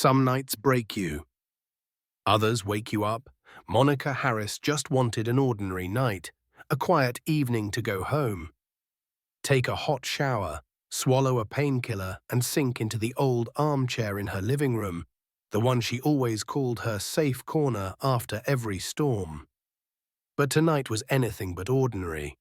Some nights break you. Others wake you up. Monica Harris just wanted an ordinary night, a quiet evening to go home. Take a hot shower, swallow a painkiller, and sink into the old armchair in her living room, the one she always called her safe corner after every storm. But tonight was anything but ordinary.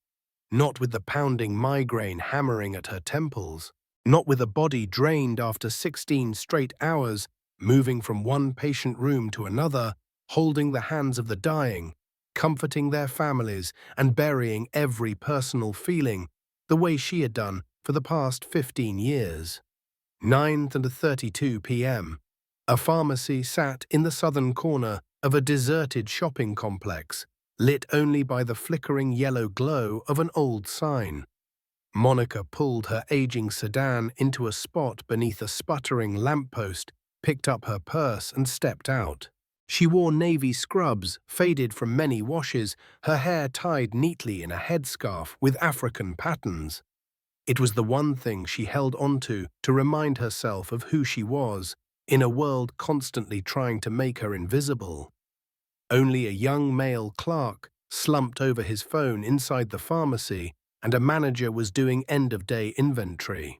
Not with the pounding migraine hammering at her temples, not with a body drained after 16 straight hours, moving from one patient room to another, holding the hands of the dying, comforting their families, and burying every personal feeling, the way she had done for the past 15 years. 9:32 p.m. A pharmacy sat in the southern corner of a deserted shopping complex, lit only by the flickering yellow glow of an old sign. Monica pulled her aging sedan into a spot beneath a sputtering lamppost, picked up her purse and stepped out. She wore navy scrubs, faded from many washes, her hair tied neatly in a headscarf with African patterns. It was the one thing she held onto to remind herself of who she was, in a world constantly trying to make her invisible. Only a young male clerk slumped over his phone inside the pharmacy, and a manager was doing end-of-day inventory.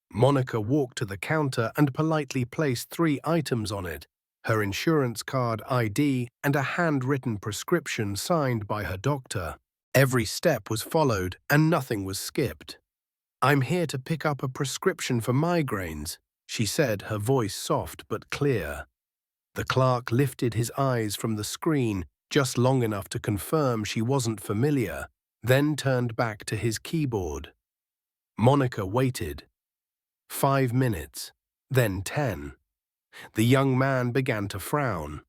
Monica walked to the counter and politely placed 3 items on it, her insurance card, ID, and a handwritten prescription signed by her doctor. Every step was followed and nothing was skipped. "I'm here to pick up a prescription for migraines," she said, her voice soft but clear. The clerk lifted his eyes from the screen just long enough to confirm she wasn't familiar, then turned back to his keyboard. Monica waited. 5 minutes, then 10. The young man began to frown,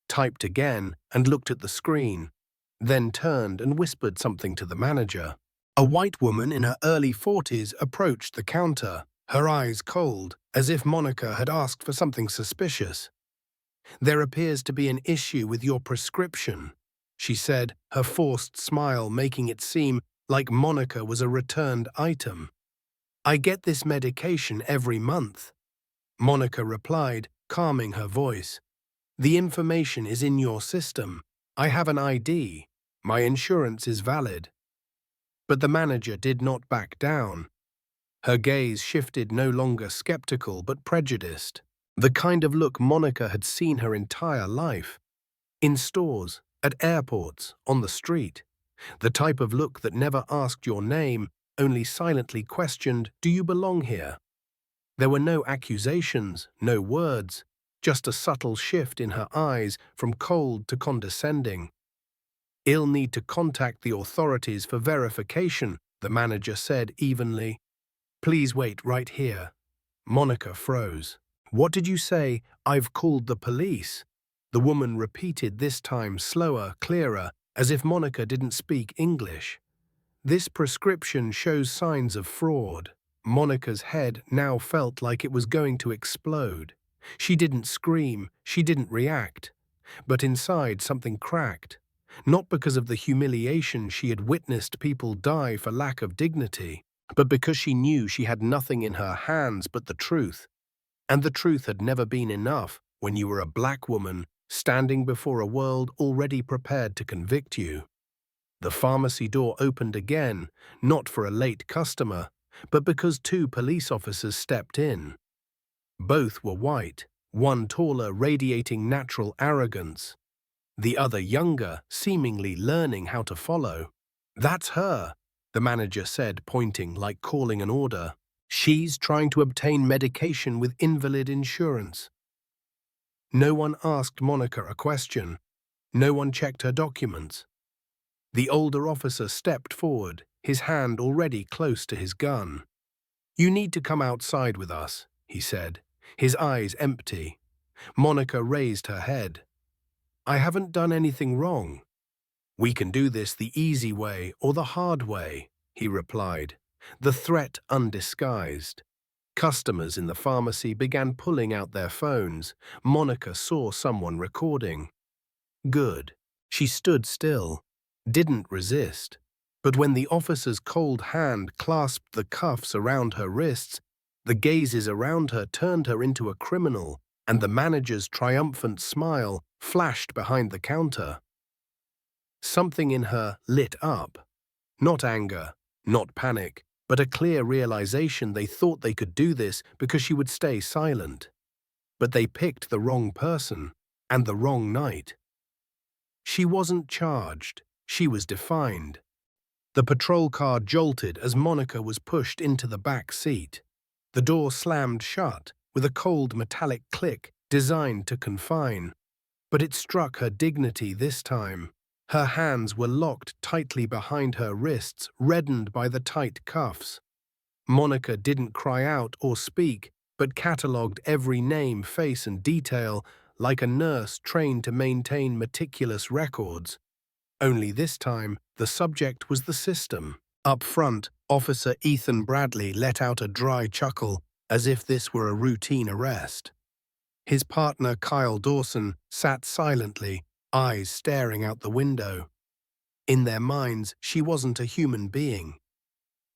typed again and looked at the screen, then turned and whispered something to the manager. A white woman in her early 40s approached the counter, her eyes cold, as if Monica had asked for something suspicious. "There appears to be an issue with your prescription," she said, her forced smile making it seem like Monica was a returned item. "I get this medication every month," Monica replied, calming her voice. "The information is in your system. I have an ID. My insurance is valid." But the manager did not back down. Her gaze shifted, no longer skeptical but prejudiced. The kind of look Monica had seen her entire life. In stores, at airports, on the street. The type of look that never asked your name, only silently questioned, "Do you belong here?" There were no accusations, no words, just a subtle shift in her eyes from cold to condescending. "I'll need to contact the authorities for verification," the manager said evenly. "Please wait right here." Monica froze. "What did you say? I've called the police?" The woman repeated, this time slower, clearer, as if Monica didn't speak English. "This prescription shows signs of fraud." Monica's head now felt like it was going to explode. She didn't scream, she didn't react. But inside something cracked. Not because of the humiliation she had witnessed people die for lack of dignity, but because she knew she had nothing in her hands but the truth. And the truth had never been enough when you were a black woman standing before a world already prepared to convict you. The pharmacy door opened again, not for a late customer, but because 2 police officers stepped in. Both were white, one taller, radiating natural arrogance, the other younger, seemingly learning how to follow. "That's her," the manager said, pointing like calling an order. "She's trying to obtain medication with invalid insurance." No one asked Monica a question. No one checked her documents. The older officer stepped forward, his hand already close to his gun. "You need to come outside with us," he said, his eyes empty. Monica raised her head. "I haven't done anything wrong." "We can do this the easy way or the hard way," he replied, the threat undisguised. Customers in the pharmacy began pulling out their phones. Monica saw someone recording. Good. She stood still, didn't resist. But when the officer's cold hand clasped the cuffs around her wrists, the gazes around her turned her into a criminal, and the manager's triumphant smile flashed behind the counter. Something in her lit up. Not anger, not panic, but a clear realization they thought they could do this because she would stay silent. But they picked the wrong person, and the wrong night. She wasn't charged, she was defined. The patrol car jolted as Monica was pushed into the back seat. The door slammed shut with a cold metallic click designed to confine. But it struck her dignity this time. Her hands were locked tightly behind her wrists, reddened by the tight cuffs. Monica didn't cry out or speak, but catalogued every name, face, and detail like a nurse trained to maintain meticulous records. Only this time, the subject was the system. Up front, Officer Ethan Bradley let out a dry chuckle, as if this were a routine arrest. His partner, Kyle Dawson, sat silently, eyes staring out the window. In their minds, she wasn't a human being.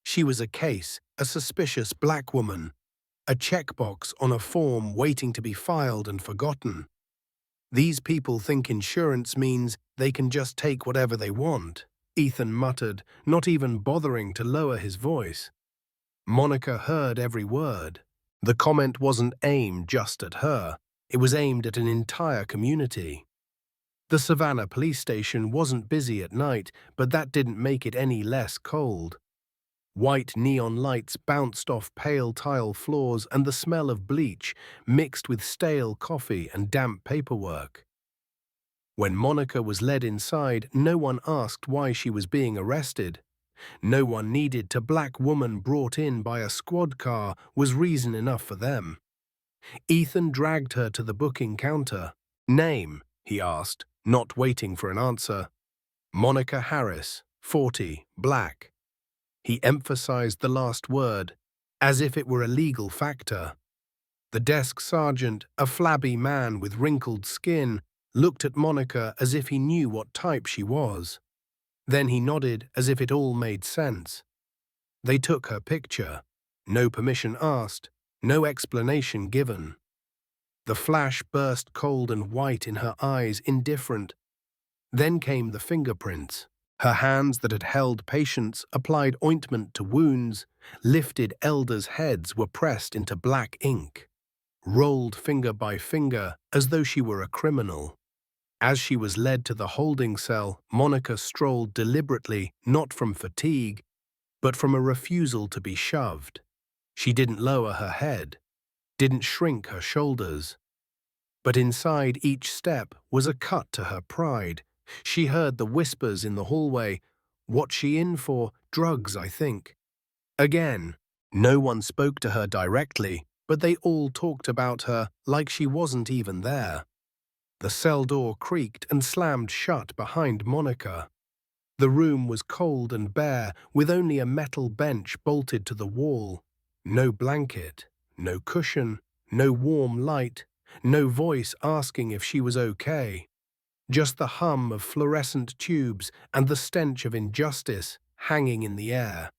She was a case, a suspicious black woman, a checkbox on a form waiting to be filed and forgotten. These people think insurance means they can just take whatever they want, Ethan muttered, not even bothering to lower his voice. Monica heard every word. The comment wasn't aimed just at her. It was aimed at an entire community. The Savannah police station wasn't busy at night, but that didn't make it any less cold. White neon lights bounced off pale tile floors, and the smell of bleach mixed with stale coffee and damp paperwork. When Monica was led inside, no one asked why she was being arrested. No one needed to. Black woman brought in by a squad car was reason enough for them. Ethan dragged her to the booking counter. "Name?" he asked, not waiting for an answer. "Monica Harris, 40, black." He emphasized the last word, as if it were a legal factor. The desk sergeant, a flabby man with wrinkled skin, looked at Monica as if he knew what type she was. Then he nodded as if it all made sense. They took her picture. No permission asked, no explanation given. The flash burst cold and white in her eyes, indifferent. Then came the fingerprints. Her hands that had held patients applied ointment to wounds, lifted elders' heads were pressed into black ink, rolled finger by finger as though she were a criminal. As she was led to the holding cell, Monica strolled deliberately, not from fatigue, but from a refusal to be shoved. She didn't lower her head, didn't shrink her shoulders. But inside each step was a cut to her pride. She heard the whispers in the hallway. "What's she in for? Drugs, I think." Again, no one spoke to her directly, but they all talked about her like she wasn't even there. The cell door creaked and slammed shut behind Monica. The room was cold and bare, with only a metal bench bolted to the wall. No blanket, no cushion, no warm light, no voice asking if she was okay. Just the hum of fluorescent tubes and the stench of injustice hanging in the air.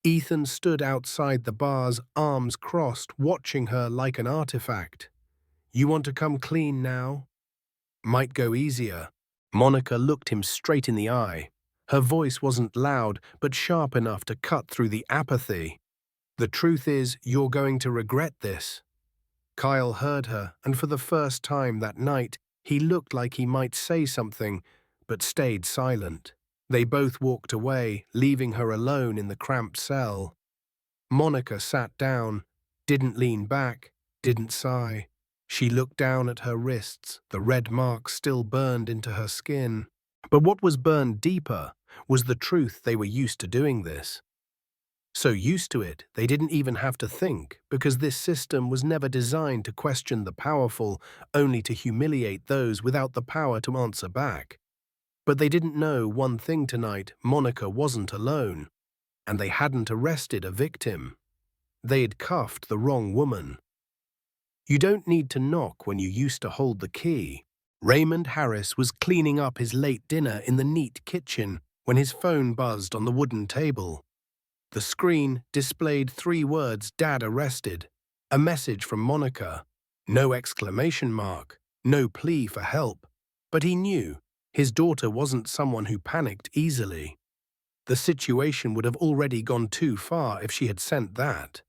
Ethan stood outside the bars, arms crossed, watching her like an artifact. "You want to come clean now? Might go easier." Monica looked him straight in the eye. Her voice wasn't loud, but sharp enough to cut through the apathy. "The truth is, you're going to regret this." Kyle heard her, and for the first time that night, he looked like he might say something, but stayed silent. They both walked away, leaving her alone in the cramped cell. Monica sat down, didn't lean back, didn't sigh. She looked down at her wrists, the red marks still burned into her skin. But what was burned deeper was the truth they were used to doing this. So used to it, they didn't even have to think, because this system was never designed to question the powerful, only to humiliate those without the power to answer back. But they didn't know one thing tonight: Monica wasn't alone, and they hadn't arrested a victim. They had cuffed the wrong woman. You don't need to knock when you used to hold the key. Raymond Harris was cleaning up his late dinner in the neat kitchen when his phone buzzed on the wooden table. The screen displayed 3 words: "Dad arrested," a message from Monica. No exclamation mark, no plea for help, but he knew his daughter wasn't someone who panicked easily. The situation would have already gone too far if she had sent that.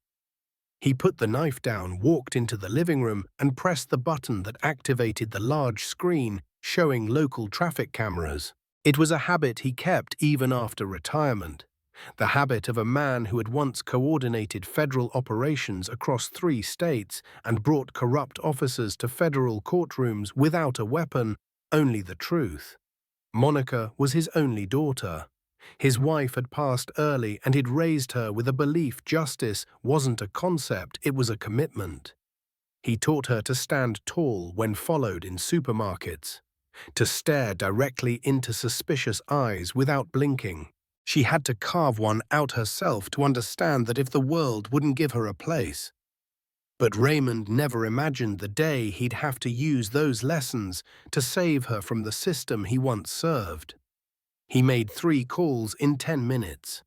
He put the knife down, walked into the living room, and pressed the button that activated the large screen showing local traffic cameras. It was a habit he kept even after retirement, the habit of a man who had once coordinated federal operations across 3 states and brought corrupt officers to federal courtrooms without a weapon, only the truth. Monica was his only daughter. His wife had passed early and he'd raised her with a belief justice wasn't a concept, it was a commitment. He taught her to stand tall when followed in supermarkets, to stare directly into suspicious eyes without blinking. She had to carve one out herself to understand that if the world wouldn't give her a place. But Raymond never imagined the day he'd have to use those lessons to save her from the system he once served. He made 3 calls in 10 minutes.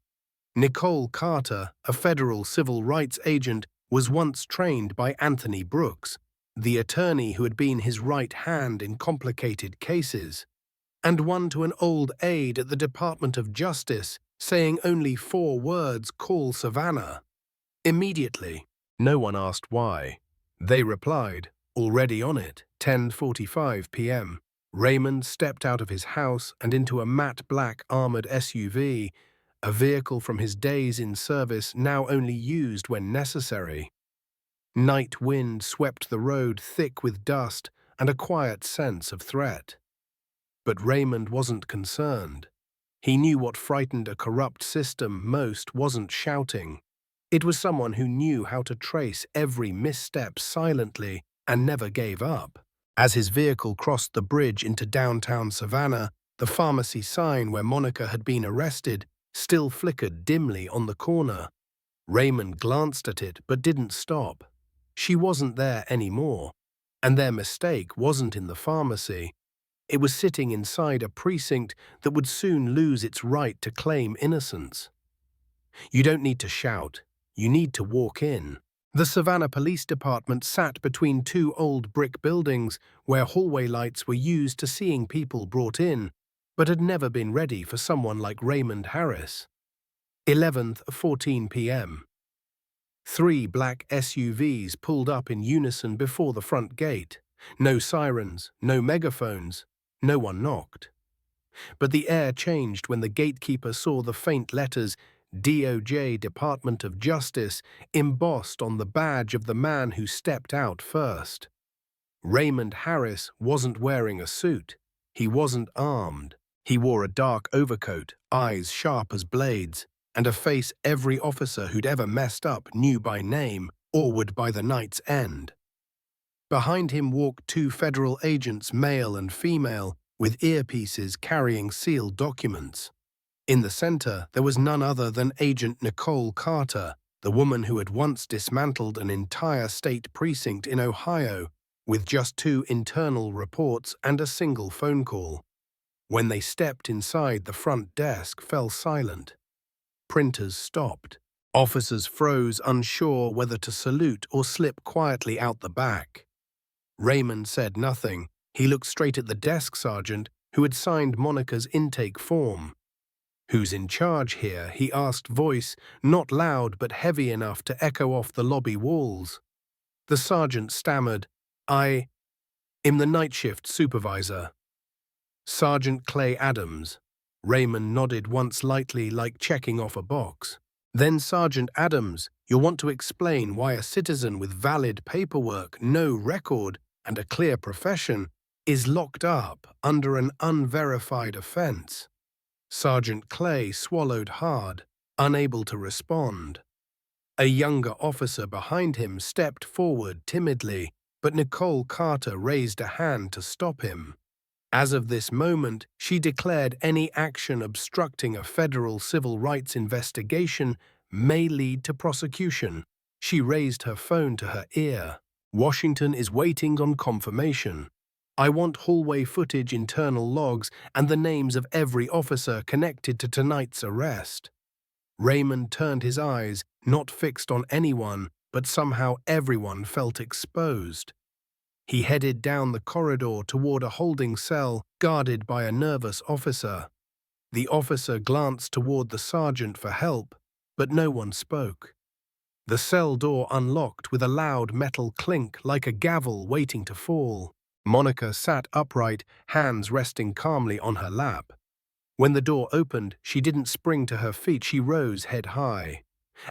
Nicole Carter, a federal civil rights agent, was once trained by Anthony Brooks, the attorney who had been his right hand in complicated cases, and one to an old aide at the Department of Justice, saying only 4 words, "Call Savannah." Immediately. No one asked why. They replied, already on it, 10:45 p.m. Raymond stepped out of his house and into a matte black armored SUV, a vehicle from his days in service now only used when necessary. Night wind swept the road thick with dust and a quiet sense of threat. But Raymond wasn't concerned. He knew what frightened a corrupt system most wasn't shouting. It was someone who knew how to trace every misstep silently and never gave up. As his vehicle crossed the bridge into downtown Savannah, the pharmacy sign where Monica had been arrested still flickered dimly on the corner. Raymond glanced at it but didn't stop. She wasn't there anymore. And their mistake wasn't in the pharmacy. It was sitting inside a precinct that would soon lose its right to claim innocence. You don't need to shout. You need to walk in. The Savannah Police Department sat between 2 old brick buildings where hallway lights were used to seeing people brought in, but had never been ready for someone like Raymond Harris. 11:14 p.m. 3 black SUVs pulled up in unison before the front gate. No sirens, no megaphones, no one knocked. But the air changed when the gatekeeper saw the faint letters DOJ, Department of Justice, embossed on the badge of the man who stepped out first. Raymond Harris wasn't wearing a suit. He wasn't armed. He wore a dark overcoat, eyes sharp as blades, and a face every officer who'd ever messed up knew by name or would by the night's end. Behind him walked 2 federal agents, male and female, with earpieces carrying sealed documents. In the center, there was none other than Agent Nicole Carter, the woman who had once dismantled an entire state precinct in Ohio with just 2 internal reports and a single phone call. When they stepped inside, the front desk fell silent. Printers stopped. Officers froze, unsure whether to salute or slip quietly out the back. Raymond said nothing. He looked straight at the desk sergeant who had signed Monica's intake form. "Who's in charge here?" he asked, voice not loud but heavy enough to echo off the lobby walls. The sergeant stammered, "I'm the night shift supervisor." "Sergeant Clay Adams." Raymond nodded once lightly, like checking off a box. "Then Sergeant Adams, you'll want to explain why a citizen with valid paperwork, no record, and a clear profession is locked up under an unverified offense." Sergeant Clay swallowed hard, unable to respond. A younger officer behind him stepped forward timidly, but Nicole Carter raised a hand to stop him. As of this moment, she declared any action obstructing a federal civil rights investigation may lead to prosecution. She raised her phone to her ear. "Washington is waiting on confirmation. I want hallway footage, internal logs, and the names of every officer connected to tonight's arrest." Raymond turned his eyes, not fixed on anyone, but somehow everyone felt exposed. He headed down the corridor toward a holding cell guarded by a nervous officer. The officer glanced toward the sergeant for help, but no one spoke. The cell door unlocked with a loud metal clink like a gavel waiting to fall. Monica sat upright, hands resting calmly on her lap. When the door opened, she didn't spring to her feet, she rose head high.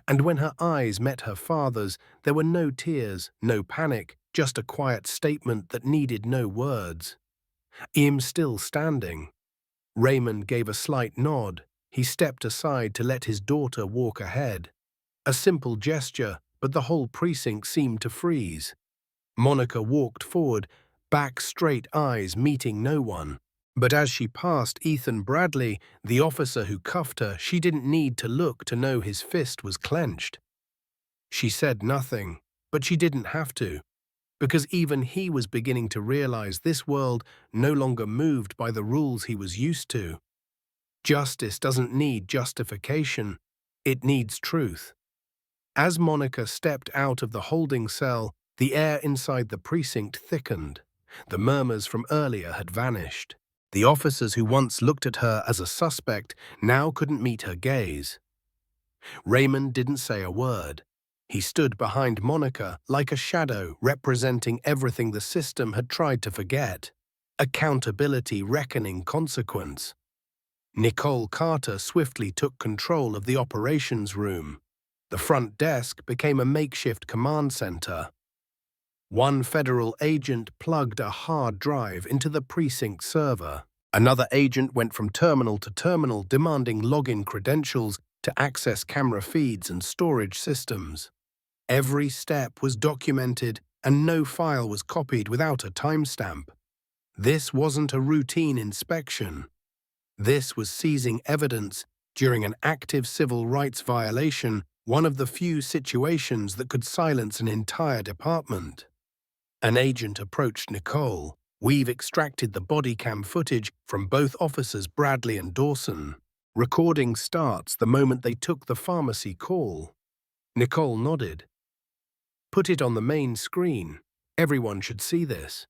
And when her eyes met her father's, there were no tears, no panic, just a quiet statement that needed no words. "I'm still standing." Raymond gave a slight nod. He stepped aside to let his daughter walk ahead. A simple gesture, but the whole precinct seemed to freeze. Monica walked forward, back straight, eyes meeting no one. But as she passed Ethan Bradley, the officer who cuffed her, she didn't need to look to know his fist was clenched. She said nothing, but she didn't have to, because even he was beginning to realize this world no longer moved by the rules he was used to. Justice doesn't need justification, it needs truth. As Monica stepped out of the holding cell, the air inside the precinct thickened. The murmurs from earlier had vanished. The officers who once looked at her as a suspect now couldn't meet her gaze. Raymond didn't say a word. He stood behind Monica like a shadow representing everything the system had tried to forget. Accountability, reckoning, consequence. Nicole Carter swiftly took control of the operations room. The front desk became a makeshift command center. One federal agent plugged a hard drive into the precinct server. Another agent went from terminal to terminal demanding login credentials to access camera feeds and storage systems. Every step was documented and no file was copied without a timestamp. This wasn't a routine inspection. This was seizing evidence during an active civil rights violation, one of the few situations that could silence an entire department. An agent approached Nicole. "We've extracted the body cam footage from both officers Bradley and Dawson. Recording starts the moment they took the pharmacy call." Nicole nodded. "Put it on the main screen. Everyone should see this."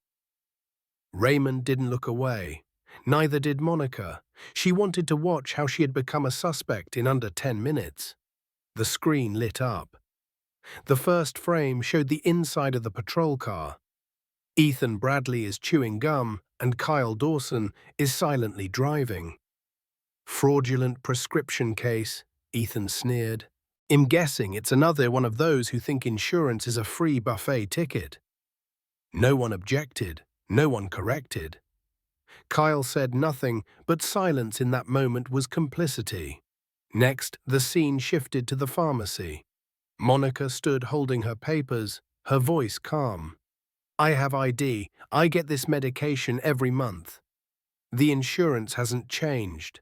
Raymond didn't look away. Neither did Monica. She wanted to watch how she had become a suspect in under 10 minutes. The screen lit up. The first frame showed the inside of the patrol car. Ethan Bradley is chewing gum and Kyle Dawson is silently driving. "Fraudulent prescription case," Ethan sneered. "I'm guessing it's another one of those who think insurance is a free buffet ticket." No one objected, no one corrected. Kyle said nothing, but silence in that moment was complicity. Next, the scene shifted to the pharmacy. Monica stood holding her papers, her voice calm. "I have ID. I get this medication every month. The insurance hasn't changed."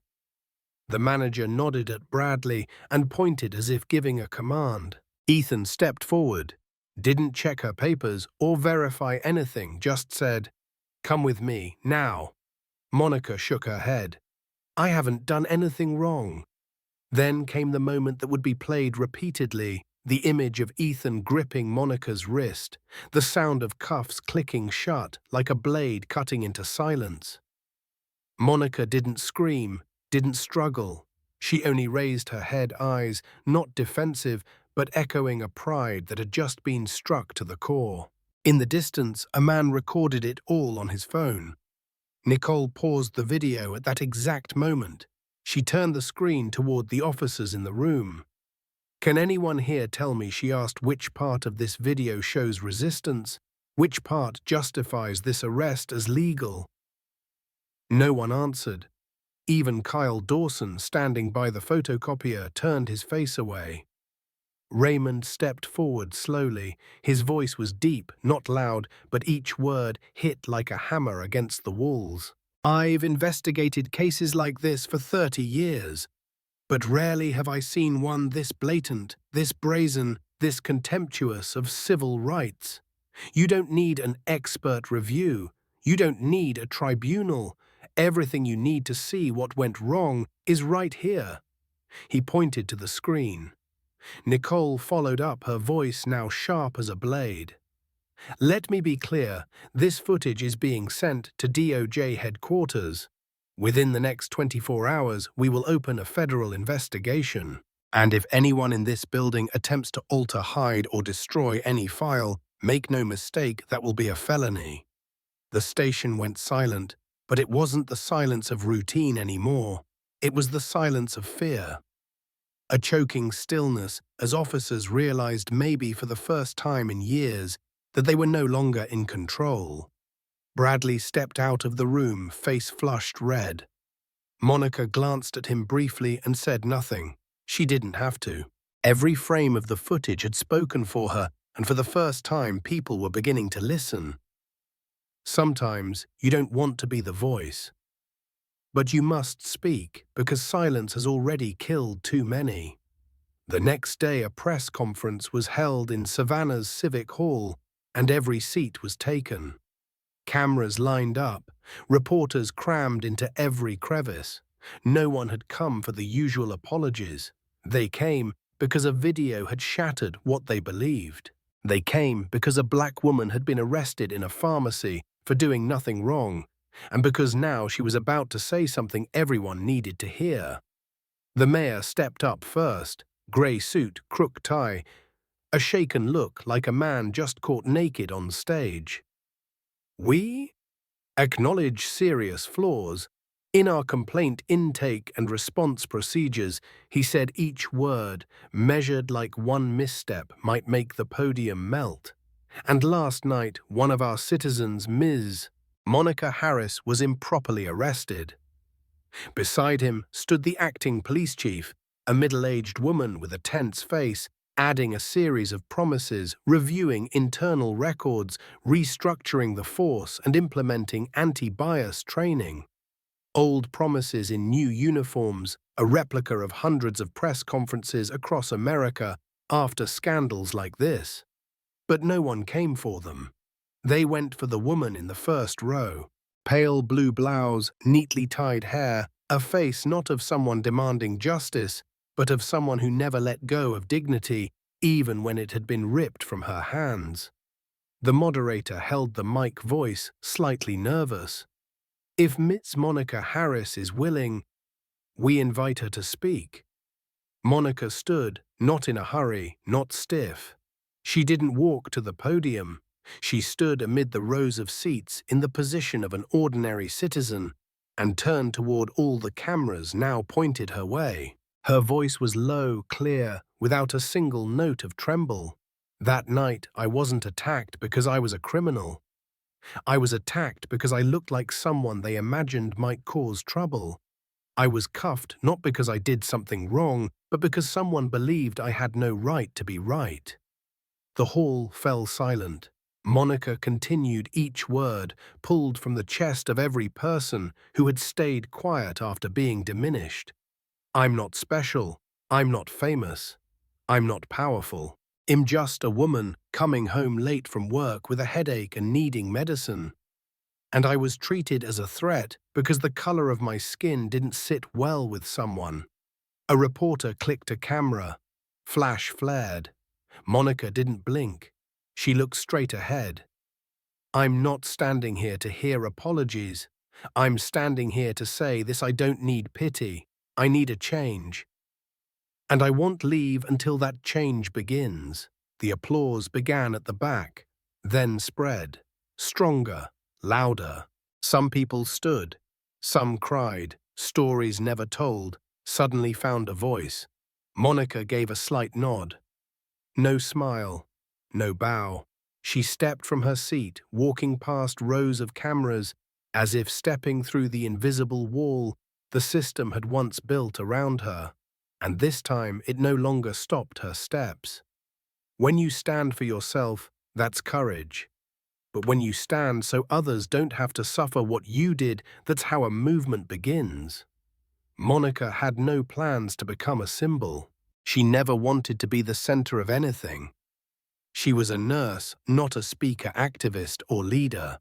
The manager nodded at Bradley and pointed as if giving a command. Ethan stepped forward, didn't check her papers or verify anything, just said, "Come with me, now." Monica shook her head. "I haven't done anything wrong." Then came the moment that would be played repeatedly, the image of Ethan gripping Monica's wrist, the sound of cuffs clicking shut like a blade cutting into silence. Monica didn't scream, didn't struggle. She only raised her head, eyes, not defensive, but echoing a pride that had just been struck to the core. In the distance, a man recorded it all on his phone. Nicole paused the video at that exact moment. She turned the screen toward the officers in the room. "Can anyone here tell me," she asked, "which part of this video shows resistance? Which part justifies this arrest as legal?" No one answered. Even Kyle Dawson, standing by the photocopier, turned his face away. Raymond stepped forward slowly. His voice was deep, not loud, but each word hit like a hammer against the walls. "I've investigated cases like this for 30 years, but rarely have I seen one this blatant, this brazen, this contemptuous of civil rights. You don't need an expert review. You don't need a tribunal. Everything you need to see what went wrong is right here." He pointed to the screen. Nicole followed up, her voice now sharp as a blade. Let me be clear, this footage is being sent to DOJ headquarters. Within the next 24 hours, we will open a federal investigation. And if anyone in this building attempts to alter, hide, or destroy any file, make no mistake, that will be a felony. The station went silent, but it wasn't the silence of routine anymore. It was the silence of fear. A choking stillness as officers realized, maybe for the first time in years, that they were no longer in control. Bradley stepped out of the room, face flushed red. Monica glanced at him briefly and said nothing. She didn't have to. Every frame of the footage had spoken for her, and for the first time people were beginning to listen. Sometimes you don't want to be the voice, but you must speak because silence has already killed too many. The next day a press conference was held in Savannah's Civic Hall, and every seat was taken. Cameras lined up, reporters crammed into every crevice. No one had come for the usual apologies. They came because a video had shattered what they believed. They came because a black woman had been arrested in a pharmacy for doing nothing wrong, and because now she was about to say something everyone needed to hear. The mayor stepped up first, grey suit, crook tie, a shaken look like a man just caught naked on stage. We acknowledge serious flaws. In our complaint intake and response procedures, he said each word, measured like one misstep, might make the podium melt. And last night, one of our citizens, Ms. Monica Harris, was improperly arrested. Beside him stood the acting police chief, a middle-aged woman with a tense face, adding a series of promises, reviewing internal records, restructuring the force, and implementing anti-bias training. Old promises in new uniforms, a replica of hundreds of press conferences across America after scandals like this. But no one came for them. They went for the woman in the first row. Pale blue blouse, neatly tied hair, a face not of someone demanding justice, but of someone who never let go of dignity, even when it had been ripped from her hands. The moderator held the mic, voice slightly nervous. If Ms. Monica Harris is willing, we invite her to speak. Monica stood, not in a hurry, not stiff. She didn't walk to the podium. She stood amid the rows of seats in the position of an ordinary citizen and turned toward all the cameras now pointed her way. Her voice was low, clear, without a single note of tremble. That night, I wasn't attacked because I was a criminal. I was attacked because I looked like someone they imagined might cause trouble. I was cuffed not because I did something wrong, but because someone believed I had no right to be right. The hall fell silent. Monica continued each word, pulled from the chest of every person who had stayed quiet after being diminished. I'm not special. I'm not famous. I'm not powerful. I'm just a woman coming home late from work with a headache and needing medicine. And I was treated as a threat because the color of my skin didn't sit well with someone. A reporter clicked a camera. Flash flared. Monica didn't blink. She looked straight ahead. I'm not standing here to hear apologies. I'm standing here to say this: I don't need pity. I need a change. And I won't leave until that change begins. The applause began at the back, then spread, stronger, louder. Some people stood, some cried, stories never told, suddenly found a voice. Monica gave a slight nod. No smile, no bow. She stepped from her seat, walking past rows of cameras, as if stepping through the invisible wall the system had once built around her. And this time it no longer stopped her steps. When you stand for yourself, that's courage. But when you stand so others don't have to suffer what you did, that's how a movement begins. Monica had no plans to become a symbol. She never wanted to be the center of anything. She was a nurse, not a speaker, activist, or leader.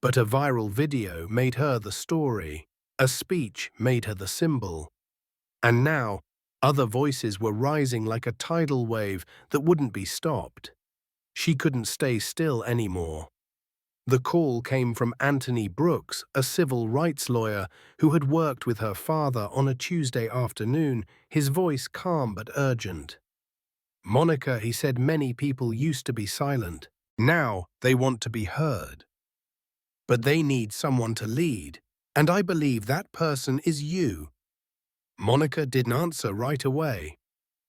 But a viral video made her the story. A speech made her the symbol. And now, other voices were rising like a tidal wave that wouldn't be stopped. She couldn't stay still anymore. The call came from Anthony Brooks, a civil rights lawyer who had worked with her father on a Tuesday afternoon, his voice calm but urgent. "Monica," he said, "many people used to be silent. Now they want to be heard. But they need someone to lead, and I believe that person is you." Monica didn't answer right away.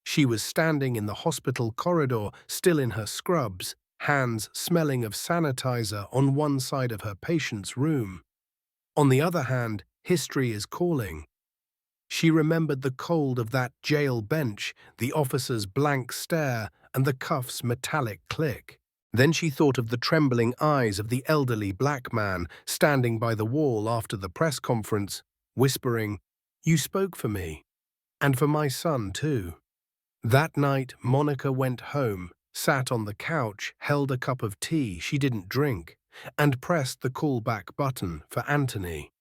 She was standing in the hospital corridor, still in her scrubs, hands smelling of sanitizer on one side of her patient's room. On the other hand, history is calling. She remembered the cold of that jail bench, the officer's blank stare, and the cuff's metallic click. Then she thought of the trembling eyes of the elderly black man standing by the wall after the press conference, whispering, "You spoke for me, and for my son too." That night, Monica went home, sat on the couch, held a cup of tea she didn't drink, and pressed the callback button for Anthony.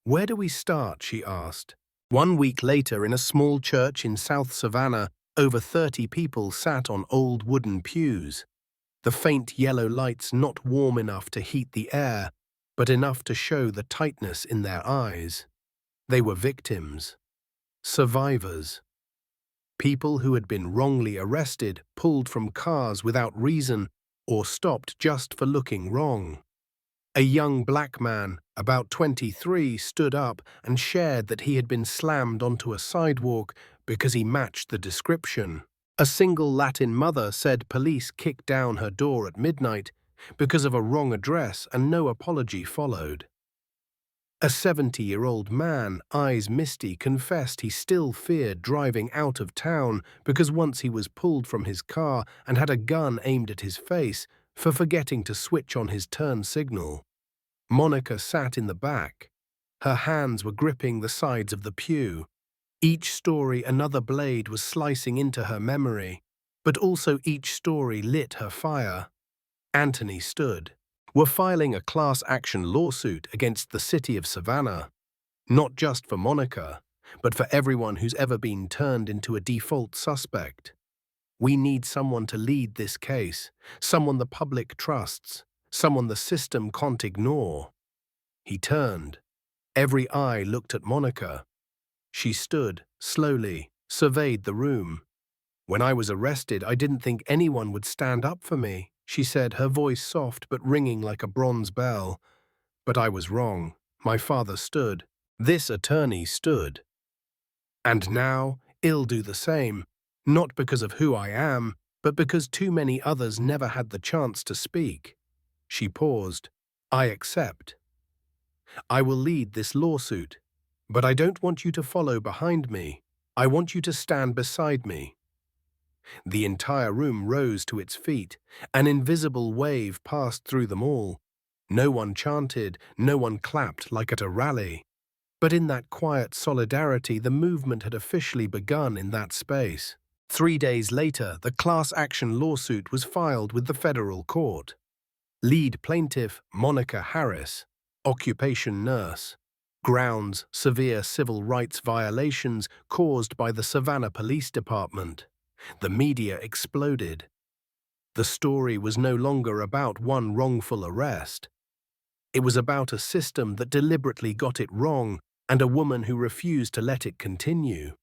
"Where do we start?" she asked. 1 week later, in a small church in South Savannah, over 30 people sat on old wooden pews. The faint yellow lights not warm enough to heat the air, but enough to show the tightness in their eyes. They were victims, survivors. People who had been wrongly arrested, pulled from cars without reason, or stopped just for looking wrong. A young black man, about 23, stood up and shared that he had been slammed onto a sidewalk because he matched the description. A single Latin mother said police kicked down her door at midnight because of a wrong address and no apology followed. A 70-year-old man, eyes misty, confessed he still feared driving out of town because once he was pulled from his car and had a gun aimed at his face for forgetting to switch on his turn signal. Monica sat in the back. Her hands were gripping the sides of the pew. Each story another blade was slicing into her memory, but also each story lit her fire. Anthony stood. "We're filing a class action lawsuit against the city of Savannah, not just for Monica, but for everyone who's ever been turned into a default suspect. We need someone to lead this case, someone the public trusts, someone the system can't ignore." He turned. Every eye looked at Monica. She stood, slowly, surveyed the room. "When I was arrested, I didn't think anyone would stand up for me," she said, her voice soft but ringing like a bronze bell. "But I was wrong. My father stood. This attorney stood. And now, I'll do the same, not because of who I am, but because too many others never had the chance to speak." She paused. "I accept. I will lead this lawsuit, but I don't want you to follow behind me. I want you to stand beside me." The entire room rose to its feet. An invisible wave passed through them all. No one chanted, no one clapped like at a rally. But in that quiet solidarity, the movement had officially begun in that space. 3 days later, the class action lawsuit was filed with the federal court. Lead plaintiff, Monica Harris. Occupation nurse. Grounds, severe civil rights violations caused by the Savannah Police Department. The media exploded. The story was no longer about one wrongful arrest. It was about a system that deliberately got it wrong and a woman who refused to let it continue.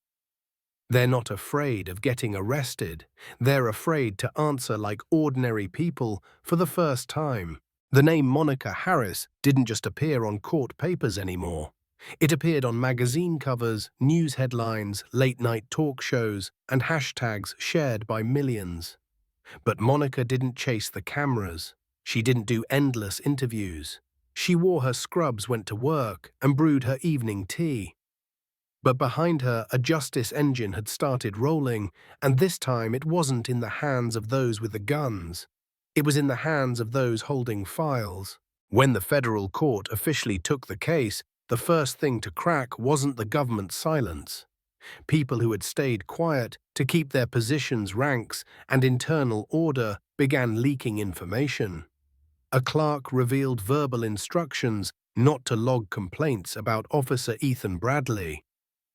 They're not afraid of getting arrested. They're afraid to answer like ordinary people for the first time. The name Monica Harris didn't just appear on court papers anymore. It appeared on magazine covers, news headlines, late-night talk shows, and hashtags shared by millions. But Monica didn't chase the cameras. She didn't do endless interviews. She wore her scrubs, went to work, and brewed her evening tea. But behind her, a justice engine had started rolling, and this time it wasn't in the hands of those with the guns. It was in the hands of those holding files. When the federal court officially took the case, the first thing to crack wasn't the government's silence. People who had stayed quiet to keep their positions, ranks, and internal order began leaking information. A clerk revealed verbal instructions not to log complaints about Officer Ethan Bradley.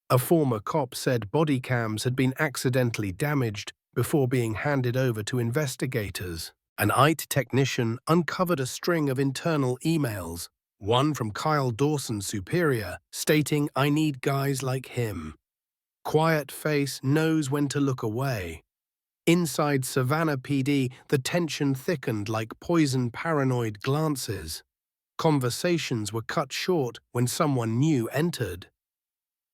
A former cop said body cams had been accidentally damaged before being handed over to investigators. An IT technician uncovered a string of internal emails, one from Kyle Dawson's superior, stating, "I need guys like him." Quiet face knows when to look away. Inside Savannah PD, the tension thickened like poisoned paranoid glances. Conversations were cut short when someone new entered.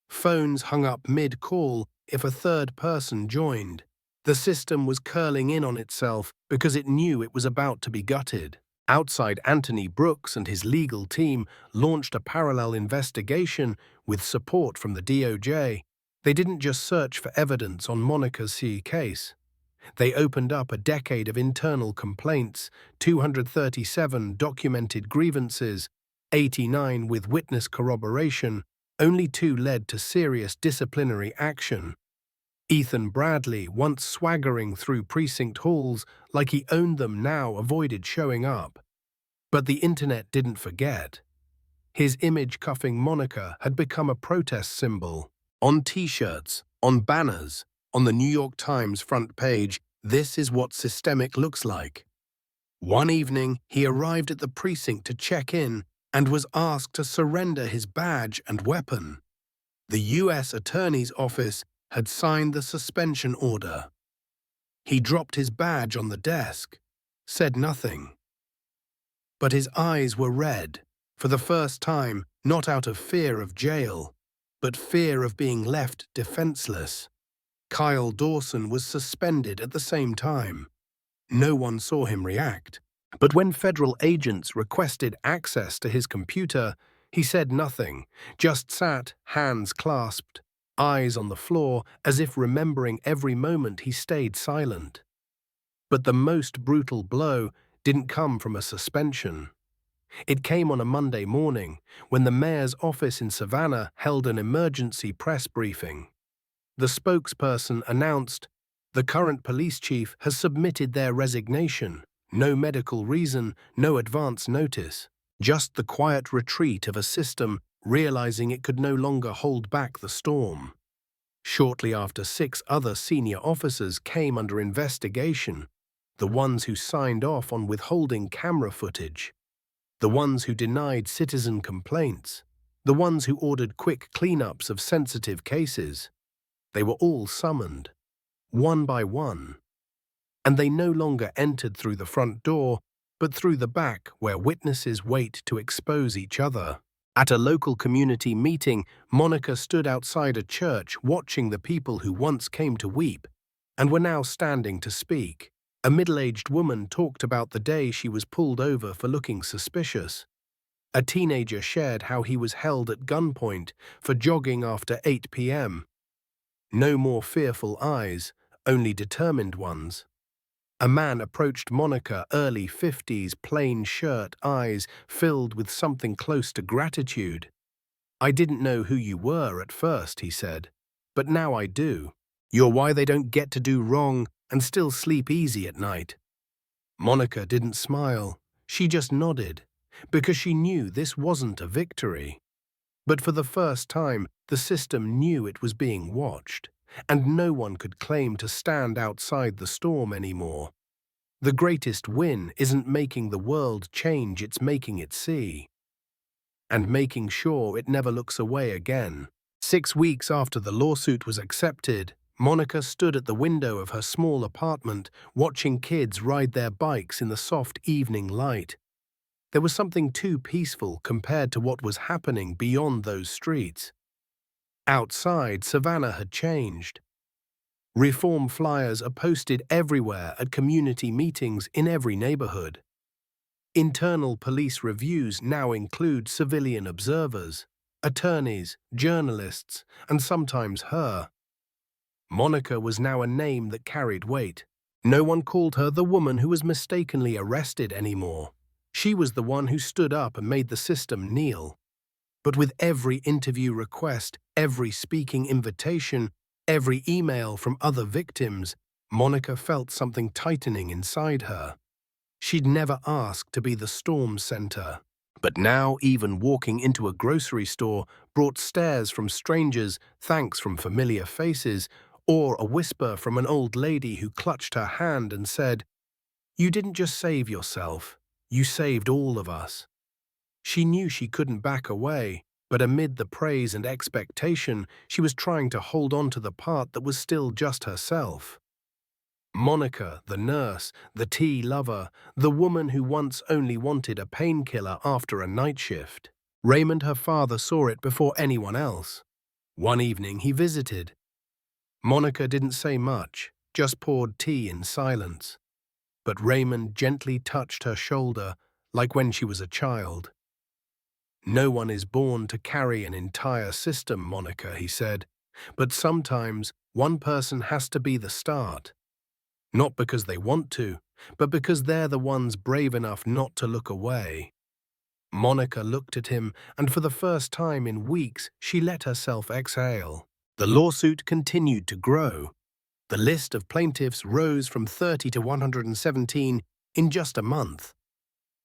Phones hung up mid-call if a third person joined. The system was curling in on itself because it knew it was about to be gutted. Outside, Anthony Brooks and his legal team launched a parallel investigation with support from the DOJ. They didn't just search for evidence on Monica's case. They opened up a decade of internal complaints, 237 documented grievances, 89 with witness corroboration. Only 2 led to serious disciplinary action. Ethan Bradley, once swaggering through precinct halls like he owned them, now avoided showing up. But the internet didn't forget. His image cuffing Monica had become a protest symbol. On T-shirts, on banners, on the New York Times front page, this is what systemic looks like. One evening, he arrived at the precinct to check in and was asked to surrender his badge and weapon. The U.S. Attorney's Office had signed the suspension order. He dropped his badge on the desk, said nothing. But his eyes were red, for the first time, not out of fear of jail, but fear of being left defenseless. Kyle Dawson was suspended at the same time. No one saw him react. But when federal agents requested access to his computer, he said nothing, just sat, hands clasped, eyes on the floor, as if remembering every moment he stayed silent. But the most brutal blow didn't come from a suspension. It came on a Monday morning, when the mayor's office in Savannah held an emergency press briefing. The spokesperson announced, "The current police chief has submitted their resignation. No medical reason, no advance notice. Just the quiet retreat of a system realizing it could no longer hold back the storm." Shortly after, 6 other senior officers came under investigation, the ones who signed off on withholding camera footage, the ones who denied citizen complaints, the ones who ordered quick cleanups of sensitive cases. They were all summoned, one by one. And they no longer entered through the front door, but through the back, where witnesses wait to expose each other. At a local community meeting, Monica stood outside a church watching the people who once came to weep and were now standing to speak. A middle-aged woman talked about the day she was pulled over for looking suspicious. A teenager shared how he was held at gunpoint for jogging after 8 p.m. No more fearful eyes, only determined ones. A man approached Monica, early 50s, plain shirt, eyes filled with something close to gratitude. "I didn't know who you were at first," he said, "but now I do. You're why they don't get to do wrong and still sleep easy at night." Monica didn't smile. She just nodded, because she knew this wasn't a victory. But for the first time, the system knew it was being watched, and no one could claim to stand outside the storm anymore. The greatest win isn't making the world change, it's making it see. And making sure it never looks away again. 6 weeks after the lawsuit was accepted, Monica stood at the window of her small apartment, watching kids ride their bikes in the soft evening light. There was something too peaceful compared to what was happening beyond those streets. Outside, Savannah had changed. Reform flyers are posted everywhere at community meetings in every neighborhood. Internal police reviews now include civilian observers, attorneys, journalists, and sometimes her. Monica was now a name that carried weight. No one called her the woman who was mistakenly arrested anymore. She was the one who stood up and made the system kneel. But with every interview request, every speaking invitation, every email from other victims, Monica felt something tightening inside her. She'd never asked to be the storm center. But now even walking into a grocery store brought stares from strangers, thanks from familiar faces, or a whisper from an old lady who clutched her hand and said, You didn't just save yourself, you saved all of us. She knew she couldn't back away, but amid the praise and expectation, she was trying to hold on to the part that was still just herself. Monica, the nurse, the tea lover, the woman who once only wanted a painkiller after a night shift. Raymond, her father, saw it before anyone else. One evening he visited. Monica didn't say much, just poured tea in silence. But Raymond gently touched her shoulder, like when she was a child. "No one is born to carry an entire system, Monica," he said, "but sometimes one person has to be the start. Not because they want to, but because they're the ones brave enough not to look away." Monica looked at him, and for the first time in weeks, she let herself exhale. The lawsuit continued to grow. The list of plaintiffs rose from 30 to 117 in just a month.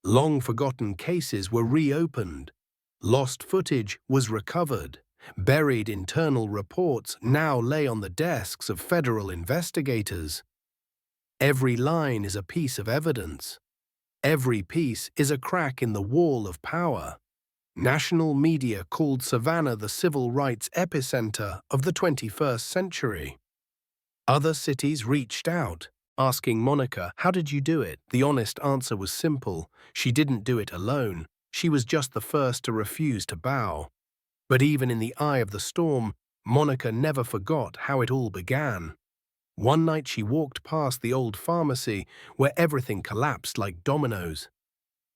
Long-forgotten cases were reopened. Lost footage was recovered. Buried internal reports now lay on the desks of federal investigators. Every line is a piece of evidence. Every piece is a crack in the wall of power. National media called Savannah the civil rights epicenter of the 21st century. Other cities reached out, asking Monica, "How did you do it?" The honest answer was simple: she didn't do it alone. She was just the first to refuse to bow. But even in the eye of the storm, Monica never forgot how it all began. One night she walked past the old pharmacy where everything collapsed like dominoes.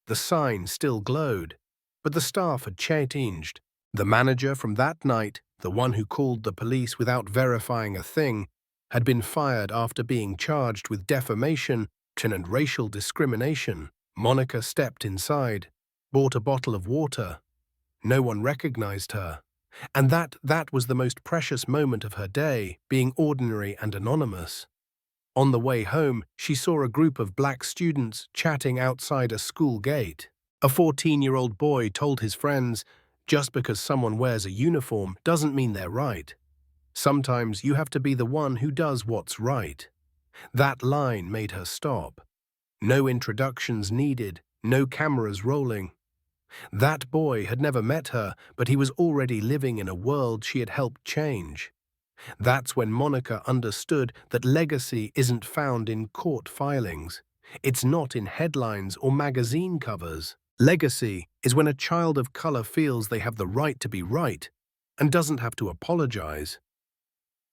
The sign still glowed, but the staff had changed. The manager from that night, the one who called the police without verifying a thing, had been fired after being charged with defamation and racial discrimination. Monica stepped inside, bought a bottle of water. No one recognized her. And that was the most precious moment of her day, being ordinary and anonymous. On the way home, she saw a group of black students chatting outside a school gate. A 14-year-old boy told his friends, "Just because someone wears a uniform doesn't mean they're right. Sometimes you have to be the one who does what's right." That line made her stop. No introductions needed, no cameras rolling. That boy had never met her, but he was already living in a world she had helped change. That's when Monica understood that legacy isn't found in court filings. It's not in headlines or magazine covers. Legacy is when a child of color feels they have the right to be right and doesn't have to apologize.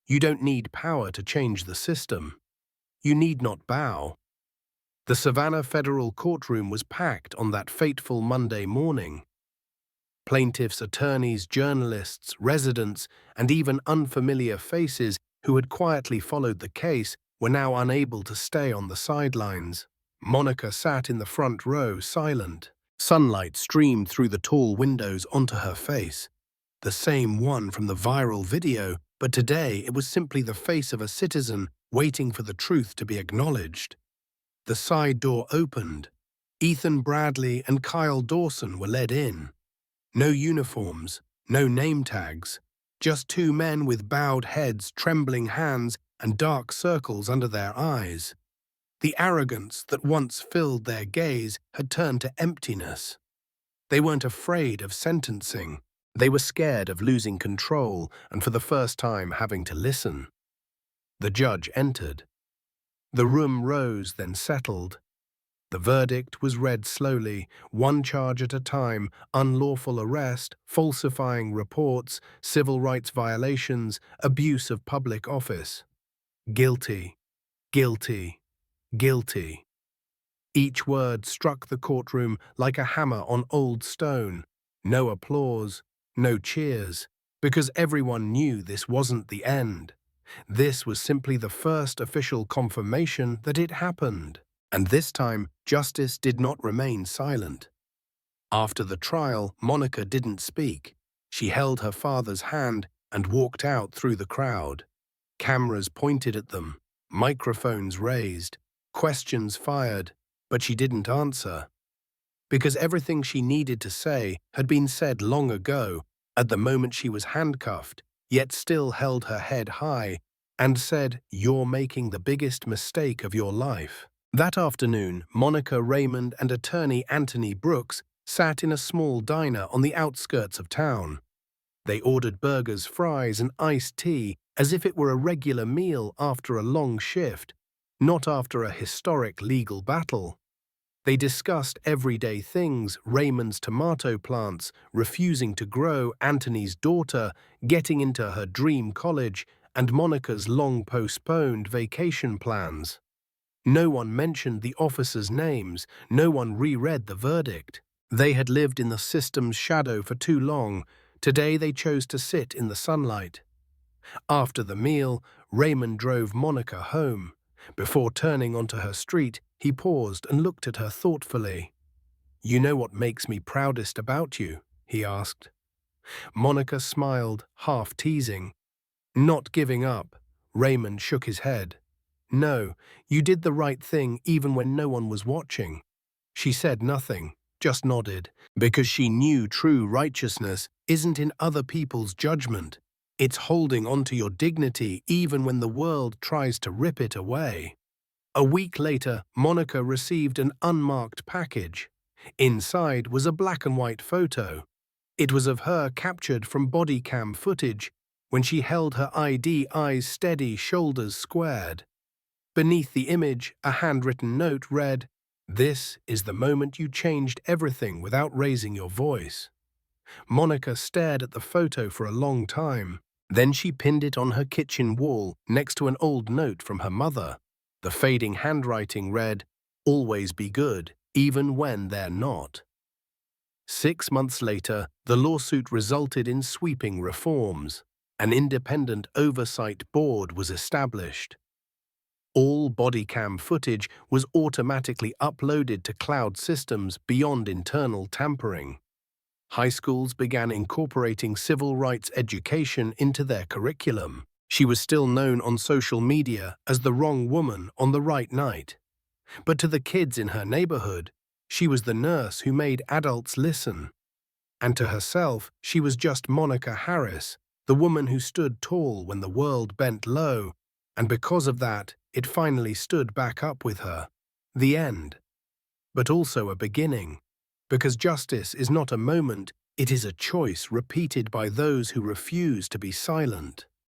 You don't need power to change the system. You need not bow. The Savannah federal courtroom was packed on that fateful Monday morning. Plaintiffs' attorneys, journalists, residents, and even unfamiliar faces who had quietly followed the case were now unable to stay on the sidelines. Monica sat in the front row, silent. Sunlight streamed through the tall windows onto her face. The same one from the viral video, but today it was simply the face of a citizen waiting for the truth to be acknowledged. The side door opened. Ethan Bradley and Kyle Dawson were led in. No uniforms, no name tags, just two men with bowed heads, trembling hands, and dark circles under their eyes. The arrogance that once filled their gaze had turned to emptiness. They weren't afraid of sentencing. They were scared of losing control and for the first time having to listen. The judge entered. The room rose, then settled. The verdict was read slowly, one charge at a time: unlawful arrest, falsifying reports, civil rights violations, abuse of public office. Guilty, guilty, guilty. Each word struck the courtroom like a hammer on old stone. No applause, no cheers, because everyone knew this wasn't the end. This was simply the first official confirmation that it happened. And this time, justice did not remain silent. After the trial, Monica didn't speak. She held her father's hand and walked out through the crowd. Cameras pointed at them, microphones raised, questions fired, but she didn't answer. Because everything she needed to say had been said long ago, at the moment she was handcuffed, yet still held her head high and said, "You're making the biggest mistake of your life." That afternoon, Monica Raymond and attorney Anthony Brooks sat in a small diner on the outskirts of town. They ordered burgers, fries, and iced tea as if it were a regular meal after a long shift, not after a historic legal battle. They discussed everyday things: Raymond's tomato plants, refusing to grow, Anthony's daughter, getting into her dream college, and Monica's long-postponed vacation plans. No one mentioned the officers' names, no one reread the verdict. They had lived in the system's shadow for too long. Today they chose to sit in the sunlight. After the meal, Raymond drove Monica home. Before turning onto her street, he paused and looked at her thoughtfully. "You know what makes me proudest about you?" he asked. Monica smiled, half teasing. "Not giving up." Raymond shook his head. "No, you did the right thing even when no one was watching." She said nothing, just nodded, because she knew true righteousness isn't in other people's judgment. It's holding onto your dignity even when the world tries to rip it away. A week later, Monica received an unmarked package. Inside was a black and white photo. It was of her captured from body cam footage when she held her ID, eyes steady, shoulders squared. Beneath the image, a handwritten note read, "This is the moment you changed everything without raising your voice." Monica stared at the photo for a long time. Then she pinned it on her kitchen wall next to an old note from her mother. The fading handwriting read, "Always be good, even when they're not." 6 months later, the lawsuit resulted in sweeping reforms. An independent oversight board was established. All body cam footage was automatically uploaded to cloud systems beyond internal tampering. High schools began incorporating civil rights education into their curriculum. She was still known on social media as the wrong woman on the right night. But to the kids in her neighborhood, she was the nurse who made adults listen. And to herself, she was just Monica Harris, the woman who stood tall when the world bent low, and because of that, it finally stood back up with her. The end. But also a beginning. Because justice is not a moment, it is a choice repeated by those who refuse to be silent.